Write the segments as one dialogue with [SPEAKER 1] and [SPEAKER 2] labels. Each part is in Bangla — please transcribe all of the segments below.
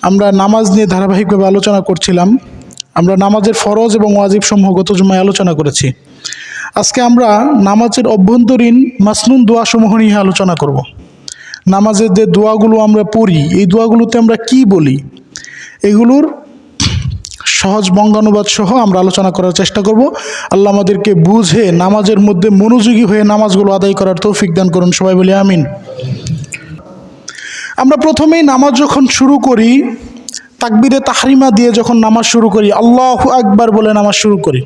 [SPEAKER 1] আমরা নামাজ নিয়ে ধারাবাহিকভাবে আলোচনা করছিলাম। আমরা নামাজের ফরজ এবং ওয়াজিব সমূহ গত জুমায় আলোচনা করেছি। আজকে আমরা নামাজের অভ্যন্তরীণ মাসনুন দোয়াসমূহ নিয়ে আলোচনা করব। নামাজের যে দোয়াগুলো আমরা পড়ি, এই দোয়াগুলোতে আমরা কি বলি, এগুলোর সহজ বঙ্গানুবাদ সহ আমরা আলোচনা করার চেষ্টা করব। আল্লাহ আমাদেরকে বুঝে নামাজের মধ্যে মনোযোগী হয়ে নামাজগুলো আদায় করার তৌফিক দান করুন, সবাই বলি আমিন। আমরা প্রথমেই নামাজ যখন শুরু করি, তাকবীরে তাহরিমা দিয়ে যখন নামাজ শুরু করি, আল্লাহু আকবার বলে নামাজ শুরু করি।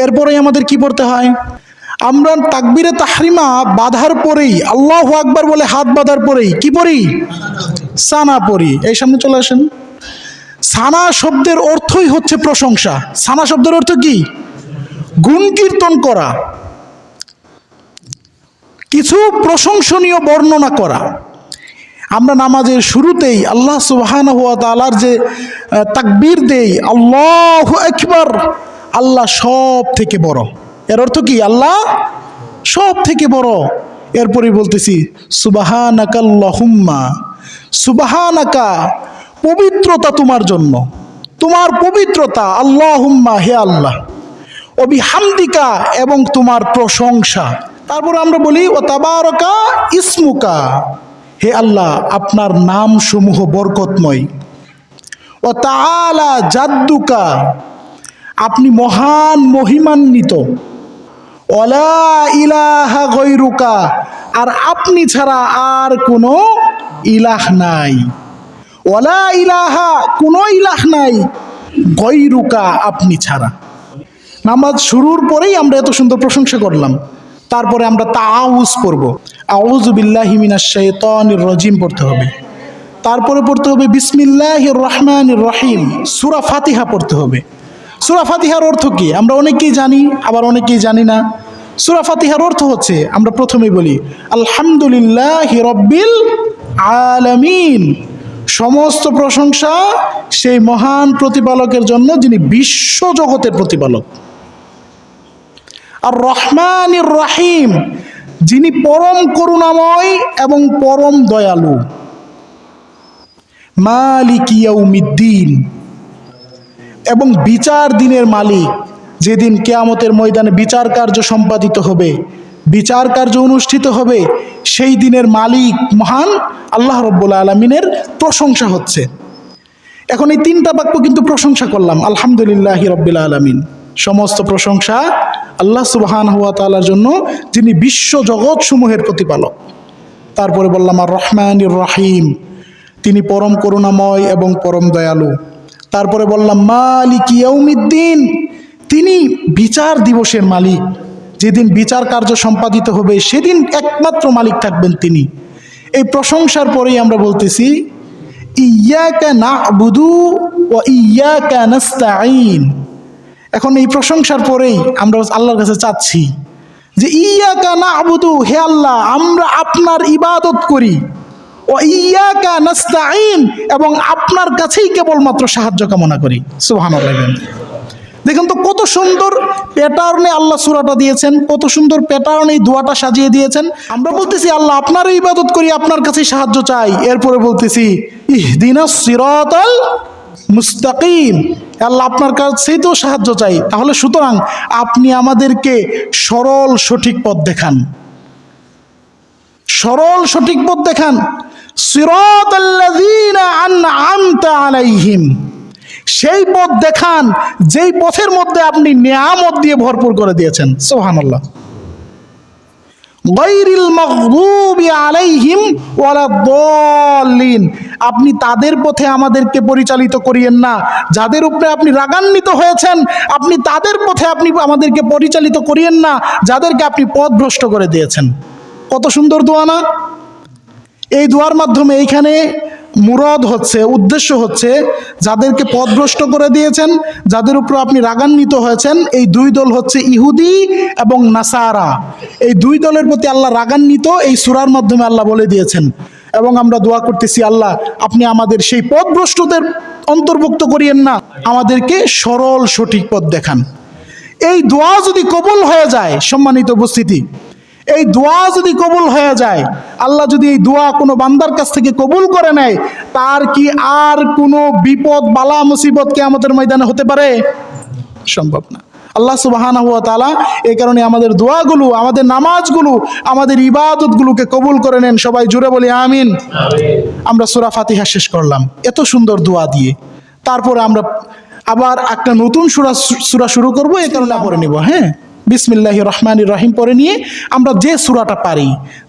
[SPEAKER 1] এরপরেই আমাদের কি পড়তে হয়? আমরা তাকবীরে তাহরিমা বাঁধার পরেই, আল্লাহু আকবার বলে হাত বাঁধার পরেই কি পড়ি? সানা পড়ি। এই সামনে চলে আসেন। সানা শব্দের অর্থই হচ্ছে প্রশংসা। সানা শব্দের অর্থ কি? গুণ কীর্তন করা, কিছু প্রশংসনীয় বর্ণনা করা। আমরা নামাজের শুরুতেই আল্লাহ সুবহানাহু ওয়া তাআলার যে তাকবীর দেই, আল্লাহু আকবার, আল্লাহ সব থেকে বড়। এর অর্থ কি? আল্লাহ সব থেকে বড়। এরপরে বলতেছি সুবহানাকা আল্লাহুম্মা, সুবহানাকা পবিত্রতা তোমার জন্য, তোমার পবিত্রতা, আল্লাহুম্মা হে আল্লাহ, ও বিহামদিকা এবং তোমার প্রশংসা। তারপর আমরা বলি ও তাবারাকা ইসমুকা, হে আল্লাহ আপনার নাম সমূহ বরকতময়। ও তাআলা জাদ্দুকা, আপনি মহান মহিমান্বিত। ওয়ালা ইলাহা গায়রুকা, আর আপনি ছাড়া আর কোনো ইলাহ নাই। ওয়ালা ইলাহা, কোনো ইলাহ নাই, গায়রুকা, আপনি ছাড়া। নামাজ শুরুর পরেই আমরা এত সুন্দর প্রশংসা করলাম। তারপরে আমরা তাআউযু পড়ব, আউযু বিল্লাহি মিনাশ শাইতানির রাজিম পড়তে হবে। তারপরে পড়তে হবে বিসমিল্লাহির রহমানির রহিম, সূরা ফাতিহা পড়তে হবে। সূরা ফাতিহার অর্থ কি? আমরা অনেকেই জানি, আবার অনেকেই জানি না। সূরা ফাতিহার অর্থ হচ্ছে, আমরা প্রথমেই বলি আলহামদুলিল্লাহি রাব্বিল আলামিন, সমস্ত প্রশংসা সেই মহান প্রতিপালকের জন্য যিনি বিশ্ব জগতের প্রতিপালক। আর রহমানির রহিম, যিনি পরম করুণাময় এবং পরম দয়ালু। মালিকি ইয়াউমিদ্দিন, এবং বিচার দিনের মালিক। যেদিন কিয়ামতের ময়দানে বিচার কার্য সম্পাদিত হবে, বিচার কার্য অনুষ্ঠিত হবে, সেই দিনের মালিক মহান আল্লাহ রাব্বুল আলামিনের প্রশংসা হচ্ছে। এখন এই তিনটা বাক্য কিন্তু প্রশংসা করলাম, আলহামদুলিল্লাহি রাব্বিল আলামিন, সমস্ত প্রশংসা আল্লাহ সুবহানাহু ওয়া তাআলার জন্য যিনি বিশ্ব জগৎ সমূহের প্রতিপালক। তারপরে বললাম আর রহমানির রহিম, তিনি পরম করুণাময় এবং পরম দয়ালু। তারপরে বললাম মালিকি ইয়াউমিদ্দিন, তিনি বিচার দিবসের মালিক। যেদিন বিচার কার্য সম্পাদিত হবে সেদিন একমাত্র মালিক থাকবেন তিনি। এই প্রশংসার পরেই আমরা বলতেছি ইয়্যাকা না'বুদু ওয়া ইয়্যাকা নাস্তাঈন। এখন এই প্রশংসার পরেই আমরা আল্লাহর কাছে চাচ্ছি যে ইয়্যাকা না'বুদু, হে আল্লাহ আমরা আপনার ইবাদত করি। ও ইয়্যাকা নাস্তাঈন, এবং আপনার কাছেই কেবলমাত্র সাহায্য কামনা করি। সুবহানাল্লাহ। দেখুন তো কত সুন্দর প্যাটার্নে আল্লাহ সূরাটা দিয়েছেন, কত সুন্দর প্যাটার্নে এই দোয়াটা সাজিয়ে দিয়েছেন। আমরা বলতেছি আল্লাহ আপনার ইবাদত করি, আপনার কাছেই সাহায্য চাই। এরপরে বলতেছি ইহদিনাস সিরাতাল মুস্তাকিম, আল্লাহ আপনার কাছেই তো সাহায্য চাই। তাহলে সুতরাং আপনি আমাদেরকে সরল সঠিক পথ দেখান, সরল সঠিক পথ দেখান। সিরাতাল্লাযীনা আন'আমতা আলাইহিম, সেই পথ দেখান যেই পথের মধ্যে আপনি নিয়ামত দিয়ে ভরপুর করে দিয়েছেন। সুবহানাল্লাহ। গায়রিল মাগদুবি আলাইহিম ওয়ালাদ-দাল্লিন, আপনি তাদের পথে আমাদেরকে পরিচালিত করিয়েন না যাদের উপরে আপনি রাগান্বিত হয়েছেন। আপনি তাদের পথে আপনি আমাদেরকে পরিচালিত করিয়েন না যাদেরকে আপনি পথভ্রষ্ট করে দিয়েছেন। কত সুন্দর দোয়া না? এই দোয়ার মাধ্যমে এইখানে মুরাদ হচ্ছে, উদ্দেশ্য হচ্ছে, যাদেরকে পথভ্রষ্ট করে দিয়েছেন, যাদের উপর আপনি রাগান্বিত হয়েছেন, এই দুই দল হচ্ছে ইহুদি এবং নাসারা। এই দুই দলের প্রতি আল্লাহ রাগান্বিত এই সূরার মাধ্যমে আল্লাহ বলে দিয়েছেন। এবং আমরা দোয়া করতেছি আল্লাহ আপনি আমাদের সেই পথভ্রষ্টদের অন্তর্ভুক্ত করিয়েন না, আমাদেরকে সরল সঠিক পথ দেখান। এই দোয়া যদি কবুল হয়ে যায়, সম্মানিত উপস্থিতি, এই দোয়া যদি কবুল হয়ে যায়, আল্লাহ যদি এই দোয়া কোনো বান্দার কাছ থেকে কবুল করে নেয়, তার কি আর কোনো বিপদ বালা মুসিবত কিয়ামতের ময়দানে হতে পারে? সম্ভব না। আল্লাহ সুবহানাহু ওয়া তাআলা এই কারণে আমাদের দোয়াগুলো, আমাদের নামাজগুলো, আমাদের ইবাদতগুলোকে কবুল করে নেন। সবাই জুড়ে বলি আমিন। আমরা সূরা ফাতিহা শেষ করলাম এত সুন্দর দোয়া দিয়ে। তারপরে আমরা আবার একটা নতুন সূরা শুরু করব, এই কারণে পড়ে নিব। হ্যাঁ, বিসমিল্লাহির রহমানির রহিম পড়ে নিয়ে আমরা যে সূরাটা পারি,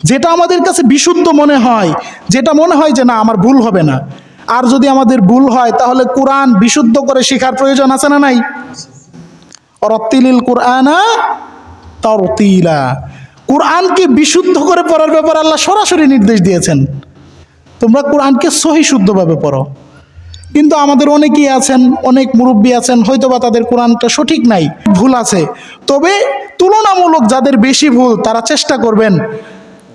[SPEAKER 1] যেটা আমাদের কাছে বিশুদ্ধ মনে হয়, যেটা মনে হয় যে না আমার ভুল হবে না। আর যদি আমাদের ভুল হয় তাহলে কোরআন বিশুদ্ধ করে শেখার প্রয়োজন আছে না নাই? অরাত্তিলিল কুরআনা তারতিলা। কোরআনকে বিশুদ্ধ করে পড়ার ব্যাপারে আল্লাহ সরাসরি নির্দেশ দিয়েছেন, তোমরা কোরআনকে সহি শুদ্ধভাবে পড়ো। কিন্তু আমাদের অনেকেই আছেন, অনেক মুরব্বী আছেন, হয়তোবা তাদের কোরআনটা সঠিক নাই, ভুল আছে। তবে তুলনামূলক যাদের বেশি ভুল, তারা চেষ্টা করবেন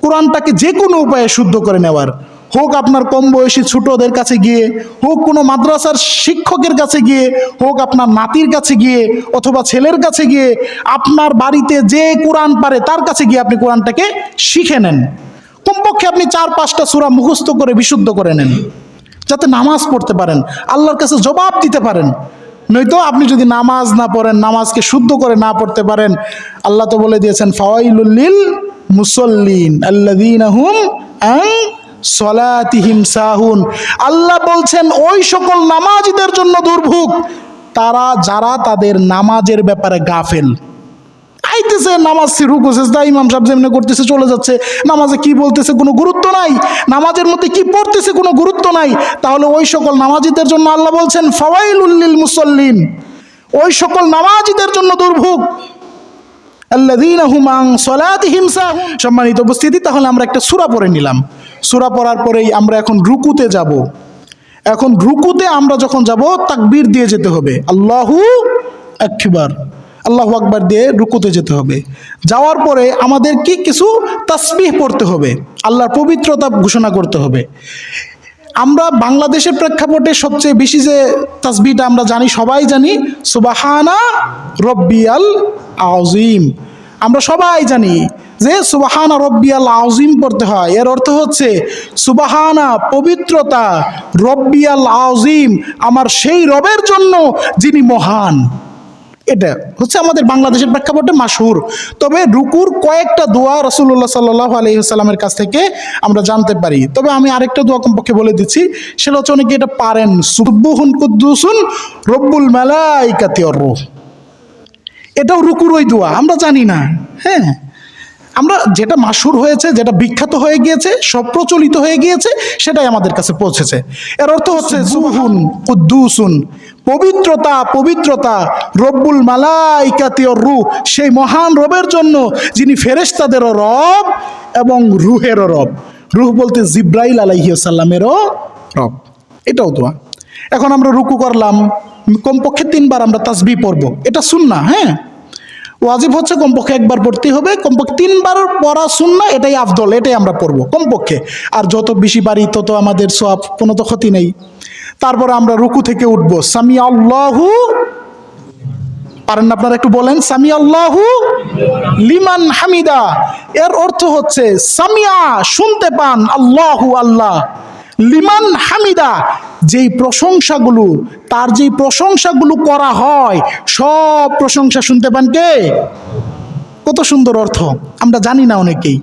[SPEAKER 1] কোরআনটাকে যে কোনো উপায়ে শুদ্ধ করে নেওয়ার। হোক আপনার কম বয়সী ছোটদের কাছে গিয়ে, হোক কোনো মাদ্রাসার শিক্ষকের কাছে গিয়ে, হোক আপনার নাতির কাছে গিয়ে, অথবা ছেলের কাছে গিয়ে, আপনার বাড়িতে যে কোরআন পারে তার কাছে গিয়ে আপনি কোরআনটাকে শিখে নেন। কমপক্ষে আপনি 4-5টা সূরা মুখস্থ করে বিশুদ্ধ করে নেন, যাতে নামাজ পড়তে পারেন, আল্লাহর কাছে জবাব দিতে পারেন। নয়তো আপনি যদি নামাজ না পড়েন, নামাজকে শুদ্ধ করে না পড়তে পারেন, আল্লাহ তো বলে দিয়েছেন ফাওয়াইলুল লিল মুসাল্লিন আল্লাযীনা হুম আন সলাতিহিম সাহুন। আল্লাহ বলছেন ওই সকল নামাজীদের জন্য দুর্ভোগ, যারা তাদের নামাজের ব্যাপারে গাফেল। আইতেছে নামাজ, রুকু সিজদা ইমাম সাহেব যেমনি করতেছে চলে যাচ্ছে, নামাজে কি বলতেছে কোনো গুরুত্ব নাই, নামাজের মধ্যে কি পড়তেছে কোনো গুরুত্ব নাই। তাহলে ওই সকল নামাজীদের জন্য আল্লাহ বলছেন ফাওয়াইলুল লিল মুসাল্লিন, ওই সকল নামাজীদের জন্য দুর্ভোগ আল্লাযীনা হুম আন সলাতিহিম সাহুন। সম্মানিত উপস্থিতি, তাহলে আমরা একটা সূরা পড়ে নিলাম। সূরা পড়ার পরেই আমরা এখন রুকুতে যাব। এখন রুকুতে আমরা যখন যাব তাকবীর দিয়ে যেতে হবে, আল্লাহু আকবার, আল্লাহু আকবার দিয়ে রুকুতে যেতে হবে। যাওয়ার পরে আমাদের কি কিছু তাসবিহ পড়তে হবে, আল্লাহর পবিত্রতা ঘোষণা করতে হবে। আমরা বাংলাদেশের প্রেক্ষাপটে সবচেয়ে বেশি যে তাসবিহটা আমরা জানি, সবাই জানি সুবহানা রব্বিয়াল আযীম। আমরা সবাই জানি যে সুবহানা রব্বিয়াল আযীম পড়তে হয়। এর অর্থ হচ্ছে সুবহানা পবিত্রতা, রব্বিয়াল আযীম আমার সেই রবের জন্য যিনি মহান। এটা হচ্ছে আমাদের বাংলাদেশের প্রেক্ষাপটে মাশহুর। তবে রুকুর কয়েকটা দোয়া রাসূলুল্লাহ সাল্লাল্লাহু আলাইহি ওয়াসাল্লামের কাছ থেকে আমরা জানতে পারি। তবে আমি আরেকটা দোয়া কমপক্ষে বলে দিচ্ছি, সেটা হচ্ছে অনেকে এটা পারেন, সুবহুন কুদ্দুসুন রব্বুল মালাইকাতি ওয়ার রূহ। এটাও রুকুর ওই দোয়া, আমরা জানি না। হ্যাঁ, আমরা যেটা মাশহুর হয়েছে, যেটা বিখ্যাত হয়ে গিয়েছে, সব প্রচলিত হয়ে গিয়েছে, সেটাই আমাদের কাছে পৌঁছেছে। এর অর্থ হচ্ছে সুবহুন কুদ্দুসুন, পবিত্রতা পবিত্রতা, রব্বুল মালাইকাতি ওয়ার রূহ, সেই মহান রবের জন্য যিনি ফেরেশতাদেরও রব এবং রূহেরও রব। রূহ বলতে জিব্রাইল আলাইহিস সালামেরও রব। এটাও দোয়া। এখন আমরা রুকু করলাম, কমপক্ষে 3 বার আমরা তাসবিহ পড়ব, এটা সুন্নাহ। হ্যাঁ, ওয়াজিব হচ্ছে কমপক্ষে 1 বার পড়তেই হবে, কমপক্ষে 3 বার পড়া সুন্নাহ, এটাই আফদল, এটাই আমরা পড়ব কমপক্ষে। আর যত বেশি পারি তত আমাদের সওয়াব, কোনো তো ক্ষতি নেই। তারপরে আমরা রুকু থেকে উঠব, সামি আল্লাহু, পারেন না আপনারা একটু বলেন সামি আল্লাহু লিমান হামিদা। এর অর্থ হচ্ছে সামিয়া শুনতে পান, আল্লাহু আল্লাহ, লিমান হামিদা যেই প্রশংসাগুলো, তার যেই প্রশংসাগুলো করা হয় সব প্রশংসা শুনতে পান কে? কত সুন্দর অর্থ, আমরা জানি না অনেকেই।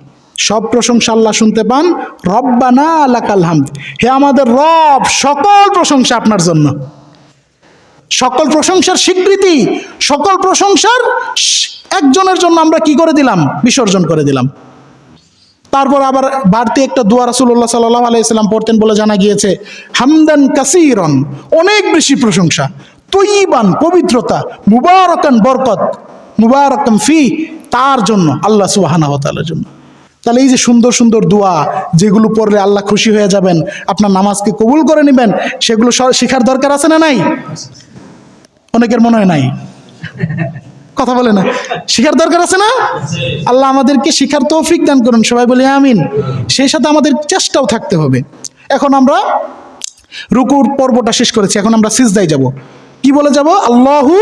[SPEAKER 1] সব প্রশংসা আল্লাহ শুনতে পান, রব্বানা লাকাল হামদ, হে আমাদের রব সকল প্রশংসা আপনার জন্য। সকল প্রশংসার স্বীকৃতি, সকল প্রশংসার একজনের জন্য আমরা কি করে দিলাম? বিসর্জন করে দিলাম। তারপর আবার বাড়তি একটা দোয়া রাসূলুল্লাহ সাল্লাল্লাহু আলাইহি সাল্লাম পড়তেন বলে জানা গিয়েছে, হামদান কাসীরান, অনেক বেশি প্রশংসা, তয়্যিবান পবিত্রতা, মুবারাকান বরকত, মুবারাকান ফি, তার জন্য, আল্লাহ সুবহানাহু ওয়া তাআলার জন্য। তাহলে এই যে সুন্দর সুন্দর দোয়া যেগুলো পড়লে আল্লাহ খুশি হয়ে যাবেন, আপনার নামাজকে কবুল করে নেবেন, সেগুলো শেখার দরকার আছে না নাই? অনেকের মনে হয় নাই, কথা বলে না, শিখার দরকার আছে না? আল্লাহ আমাদেরকে শিখার তৌফিক দান করুন, সবাই বলি আমিন। সেই সাথে আমাদের চেষ্টাও থাকতে হবে। এখন আমরা রুকুর পর্বটা শেষ করেছি, এখন আমরা সিজদায় যাব। কি বলে যাব? আল্লাহু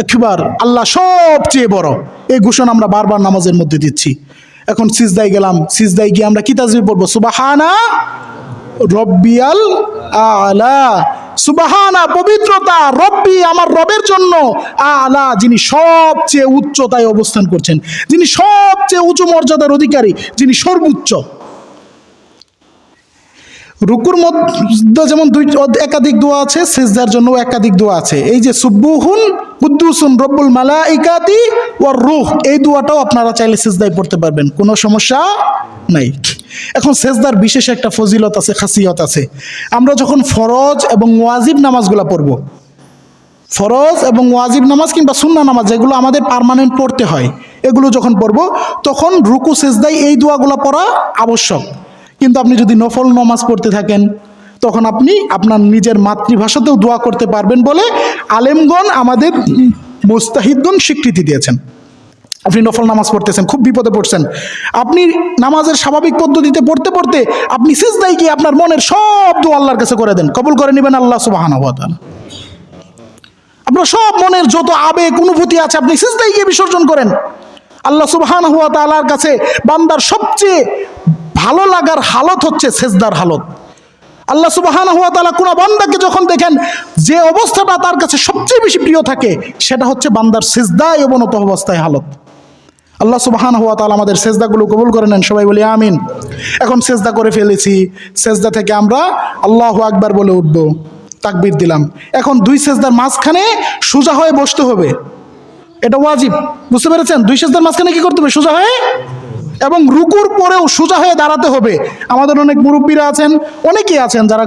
[SPEAKER 1] আকবার, আল্লাহ সবচেয়ে বড়। এই ঘোষণা আমরা বারবার নামাজের মধ্যে দিচ্ছি। এখন সিজদায় গেলাম, সিজদায় গিয়ে আমরা কি তাসবিহ পড়বো? সুবহানা রব্বিয়াল আলা, সুবহানা পবিত্রতা, রব্বি আমার রবের জন্য, আলা যিনি সবচেয়ে উচ্চতায় অবস্থান করছেন, যিনি সবচেয়ে উঁচু মর্যাদার অধিকারী, যিনি সর্বোচ্চ। রুকুর মধ্যে যেমন একাধিক দোয়া আছে, সিজদার জন্য একাধিক দোয়া আছে। এই যে সুব্বুহুন কুদ্দুসুন রব্বুল মালাইকাতি ওয়ার রূহ, এই দোয়াটাও আপনারা চাইলে সিজদায় পড়তে পারবেন, কোনো সমস্যা নাই। এখন সিজদার বিশেষ একটা ফজিলত আছে, খাসিয়ত আছে। আমরা যখন ফরজ এবং ওয়াজিব নামাজগুলো পড়ব, ফরজ এবং ওয়াজিব নামাজ কিংবা সুন্নাহ নামাজ যেগুলো আমাদের পার্মানেন্ট পড়তে হয়, এগুলো যখন পড়ব তখন রুকু সিজদায় এই দোয়াগুলো পড়া আবশ্যক। কিন্তু আপনি যদি নফল নামাজ পড়তে থাকেন তখন আপনি আপনার নিজের মাতৃভাষাতেও দোয়া করতে পারবেন বলে আলেমগণ আমাদের মুস্তাহিদগণ স্বীকৃতি দিয়েছেন। আপনি নফল নামাজ পড়তেছেন, খুব বিপদে পড়ছেন, আপনি নামাজের স্বাভাবিক পদ্ধতিতে পড়তে পড়তে আপনি সিজদায় গিয়ে আপনার মনের সব দোয়া আল্লাহর কাছে করে দেন, কবুল করে নেবেন আল্লাহ সুবহানাহু ওয়া তাআলা। আপনার সব মনের যত আবেগ অনুভূতি আছে আপনি সিজদায় গিয়ে বিসর্জন করেন। আল্লাহ সুবহানাহু ওয়া তাআলার কাছে বান্দার সবচেয়ে ভালো লাগার হালত হচ্ছে সিজদার হালত। আল্লাহ সুবহানাহু ওয়া তাআলা কোন বান্দাকে যখন দেখেন যে অবস্থাটা তার কাছে সবচেয়ে বেশি প্রিয় থাকে সেটা হচ্ছে বান্দার সিজদায় অবনত অবস্থায় হালত। আল্লাহ সুবহানাহু ওয়া তাআলা আমাদের সিজদাগুলো কবুল করে নেন, সবাই বলি আমিন। এখন সিজদা করে ফেলেছি, সিজদা থেকে আমরা আল্লাহু আকবার বলে উঠব, তাকবীর দিলাম। এখন দুই সিজদার মাঝখানে সোজা হয়ে বসতে হবে, এটা ওয়াজিব, বুঝতে পেরেছেন? দুই সিজদার মাঝখানে কি করতে হবে? সোজা হয়ে, এবং রুকুর পরেও সোজা হয়ে দাঁড়াতে হবে। আমাদের অনেক মুরব্বীরা আছেন, অনেকেই আছেন যারা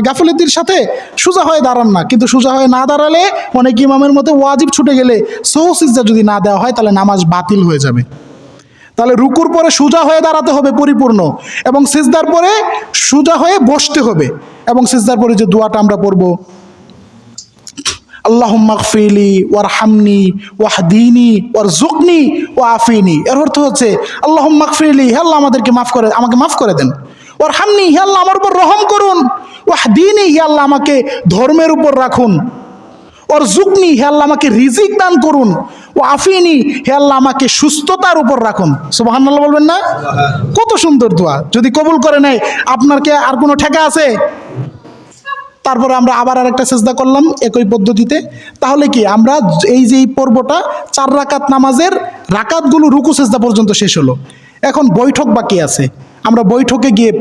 [SPEAKER 1] গাফিলতির সাথে সোজা হয়ে দাঁড়ান না, কিন্তু সোজা হয়ে না দাঁড়ালে অনেক ইমামের মধ্যে ওয়াজিব ছুটে গেলে সহজ সিজদা যদি না দেওয়া হয় তাহলে নামাজ বাতিল হয়ে যাবে। তাহলে রুকুর পরে সোজা হয়ে দাঁড়াতে হবে পরিপূর্ণ, এবং সিজদার পরে সোজা হয়ে বসতে হবে। এবং সিজদার পরে যে দোয়াটা আমরা পড়বো, আল্লাহুম্মা গফিরলি ওয়ারহামনি ওয়াহদিনি ওয়ারযুকনি ওয়াআফিনি, এর অর্থ হচ্ছে আল্লাহুম্মা গফিরলি, হে আল্লাহ আমাদেরকে মাফ করে, আমাকে মাফ করে দেন। ওয়ারহামনি, হে আল্লাহ আমার উপর রহম করুন। ওয়াহদিনি, হে আল্লাহ আমাকে ধর্মের উপর রাখুন। ওয়ারযুকনি, হে আল্লাহ আমাকে রিজিক দান করুন। ওয়াআফিনি, হে আল্লাহ আমাকে সুস্থতার উপর রাখুন। সুবহানাল্লাহ বলবেন না? কত সুন্দর দোয়া, যদি কবুল করে নেয় আপনার কি আর কোনো ঠেকা আছে? তারপরে আমরা আবার আরেকটা সিজদা করলাম একই পদ্ধতিতে। তাহলে কি আমরা এই যে এই পর্বটা 4 রাকাত নামাজের রাকাতগুলো রুকু সিজদা পর্যন্ত শেষ হলো। এখন বৈঠক বাকি আছে। আমরা বৈঠকে গিয়ে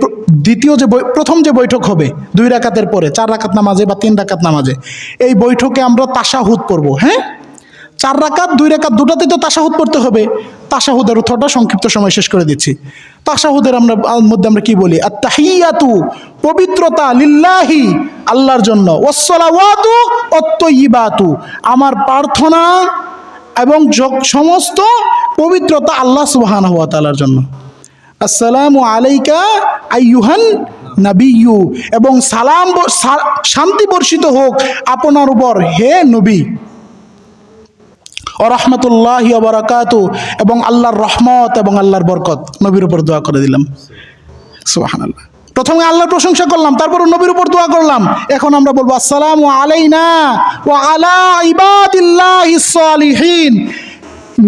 [SPEAKER 1] প্রথম যে বৈঠক হবে 2 রাকাতের পরে 4 রাকাত নামাজে বা 3 রাকাত নামাজে, এই বৈঠকে আমরা তাশাহুদ পড়বো। হ্যাঁ, 4 রাকাত 2 রাকাত দুটাতে তো তাশাহুদ পড়তে হবে। তাশাহুদের অর্থটা সংক্ষিপ্ত সময় শেষ করে দিচ্ছি। তাশাহুদের মধ্যে আমরা কি বলি? আত-তাহিয়াতু, পবিত্রতা, লিল্লাহি, আল্লাহর জন্য, ওয়াস-সালাওয়াতু ওয়াত-তাইয়্যিবাতু, আমার প্রার্থনা এবং সমস্ত পবিত্রতা আল্লাহ সুবহানাহু ওয়া তাআলার জন্য। আসসালামু আলাইকা আইয়ুহান নাবিয়্যু, এবং সালাম শান্তি বর্ষিত হোক আপনার উপর হে নবী। ও রহমতুল্লাহি ওয়া বারাকাতু, এবং আল্লাহর রহমত এবং আল্লাহর বরকত। নবীর উপর দোয়া করে দিলাম। সুবহানাল্লাহ। প্রথমে আল্লাহর প্রশংসা করলাম, তারপর নবীর উপর দোয়া করলাম। এখন আমরা বলবো আসসালামু আলাইনা ওয়া আলা ইবাদিল্লাহিস সালিহিন।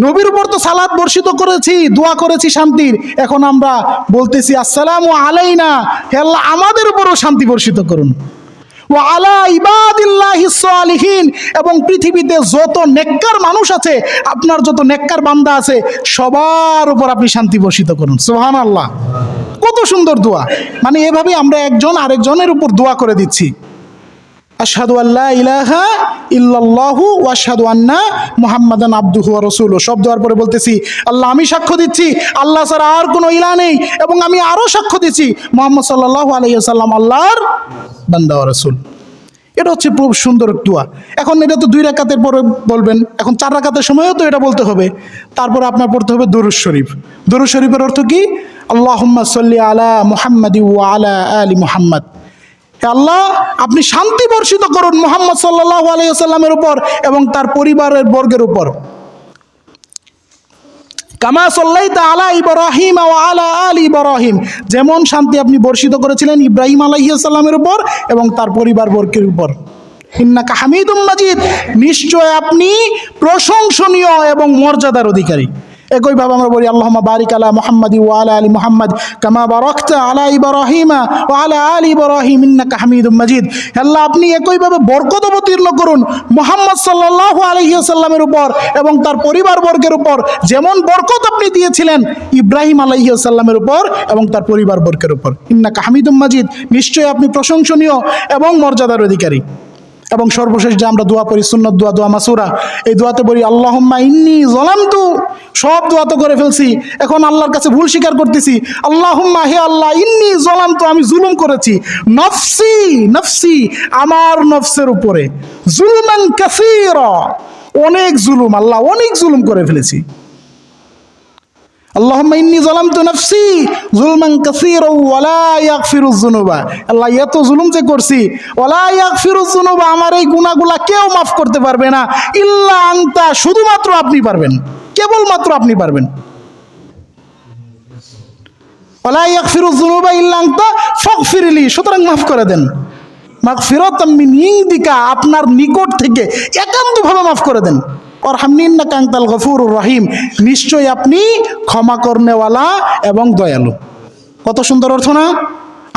[SPEAKER 1] নবীর উপর তো সালাত বর্ষিত করেছি, দোয়া করেছি শান্তির। এখন আমরা বলতেছি আসসালামু আলাইনা, হে আল্লাহ আমাদের উপরও শান্তি বর্ষিত করুন। ওয়া আলা ইবাদিল্লাহিস সালিহিন, এবং পৃথিবীতে যত নেককার মানুষ আছে, আপনার যত নেককার বান্দা আছে, সবার উপর আপনি শান্তি বর্ষিত করুন। সুবহানাল্লাহ, কত সুন্দর দোয়া। মানে এভাবে আমরা একজন আরেকজনের উপর দোয়া করে দিচ্ছি। আশহাদু আল্লা ইলাহা ইল্লাল্লাহু ওয়া আশহাদু আন্না মুহাম্মাদান আবদুহু ওয়া রাসূলুহু। সব দেওয়ার পরে বলতেছি আল্লাহ আমি সাক্ষ্য দিচ্ছি আল্লাহ ছাড়া আর কোনো ইলাহ নেই, এবং আমি আরও সাক্ষ্য দিচ্ছি মুহাম্মদ সাল্লাল্লাহু আলাইহি ওয়াসাল্লাম আল্লাহর বান্দা ওয়া রাসূল। এটা হচ্ছে খুব সুন্দর দোয়া। এখন এটা তো 2 রাকাতের পরে বলবেন, এখন 4 রাকাতের সময়ও তো এটা বলতে হবে। তারপরে আপনার পড়তে হবে দরুদ শরীফ। দরুদ শরীফের অর্থ কি? আল্লাহুম্মা সাল্লি আলা মুহাম্মাদি ওয়া আলা আলি মুহাম্মাদ। হে আল্লাহ আপনি শান্তি বর্ষিত করুন মুহাম্মদ সাল্লাল্লাহু আলাইহি ওয়াসাল্লামের উপর এবং তার পরিবারের বর্গের উপর। কামা সাল্লাইতা আলা ইব্রাহিম ওয়া আলা আলি ইব্রাহিম, যেমন শান্তি আপনি বর্ষিত করেছিলেন ইব্রাহিম আলাইহিস সালামের উপর এবং তার পরিবার বর্গের উপর। ইন্নাকা হামিদুম মাজিদ, নিশ্চয় আপনি প্রশংসনীয় এবং মর্যাদার অধিকারী। একইভাবে আমরা বলি আল্লাহুম্মা বারিক আলা মুহাম্মাদি ওয়া আলা আলি মুহাম্মাদ কামা বারাকতা আলা ইব্রাহিমা ওয়া আলা আলি ইব্রাহিম ইন্নাকা হামিদুম মাজিদ। আল্লাহ আপনি একইভাবে বরকত অবতীর্ণ করুন মুহাম্মদ সাল্লাল্লাহু আলাইহি ওয়াসাল্লামের উপর এবং তার পরিবারবর্গের উপর, যেমন বরকত আপনি দিয়েছিলেন ইব্রাহিম আলাইহিস সালামের উপর এবং তার পরিবারবর্গের উপর। ইন্নাকা হামিদুম মাজিদ, নিশ্চয়ই আপনি প্রশংসনীয় এবং মর্যাদার অধিকারী। এবং সর্বশেষ যে আমরা দোয়া পড়ি সুন্নত দোয়া, দোয়া মাসুরা, এই দোয়াতে বলি আল্লাহুম্মা ইন্নী যালামতু, সব দোয়া তো করে ফেলছি, এখন আল্লাহর কাছে ভুল স্বীকার করতেছি। আল্লাহুম্মা, হে আল্লাহ, ইন্নী যালামতু, আমি জুলুম করেছি, নফসি, নফসি, আমার নফসের উপরে, জুলমান কাসীরা, অনেক জুলুম, আল্লাহ অনেক জুলুম করে ফেলেছি। আল্লাহুম্মা ইন্নী যালামতু নাফসি যুলমান কাসীরা ওয়া লা ইয়াগফিরুয যুনুবা, আল্লাহ এত জুলুম যে করছি, ওয়া লা ইয়াগফিরুয যুনুবা, আমার এই গুনাহগুলো কেউ মাফ করতে পারবে না, ইল্লা আনতা, শুধুমাত্র আপনি পারবেন, কেবলমাত্র আপনি পারবেন। ওয়া লা ইয়াগফিরুয যুনুবা ইল্লা আনতা ফাগফিরলি, সুতরাং মাফ করে দেন। মাগফিরাতাম মিন ইনদিকা, আপনার নিকট থেকে একান্তভাবে মাফ করে দেন। ওয়ারহামনি ইন্নাকা আনতাল গফুরুর রহিম, নিশ্চয়ই আপনি ক্ষমা করনেওয়ালা এবং দয়ালু। কত সুন্দর অর্থ না?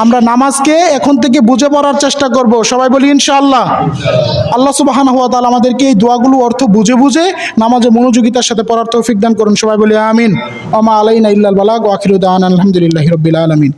[SPEAKER 1] আমরা নামাজকে এখন থেকে বুঝে পড়ার চেষ্টা করব, সবাই বলি ইনশাআল্লাহ। আল্লাহ সুবহানাহু ওয়া তাআলা আমাদেরকে এই দোয়াগুলো অর্থ বুঝে বুঝে নামাজে মনোযোগিতার সাথে পড়ার তৌফিক দান করুন, সবাই বলি আমিন। ওয়া মা আলাইনা ইল্লাল বালাগ ওয়া আখিরু দাওয়ানা আলহামদুলিল্লাহি রাব্বিল আলামিন।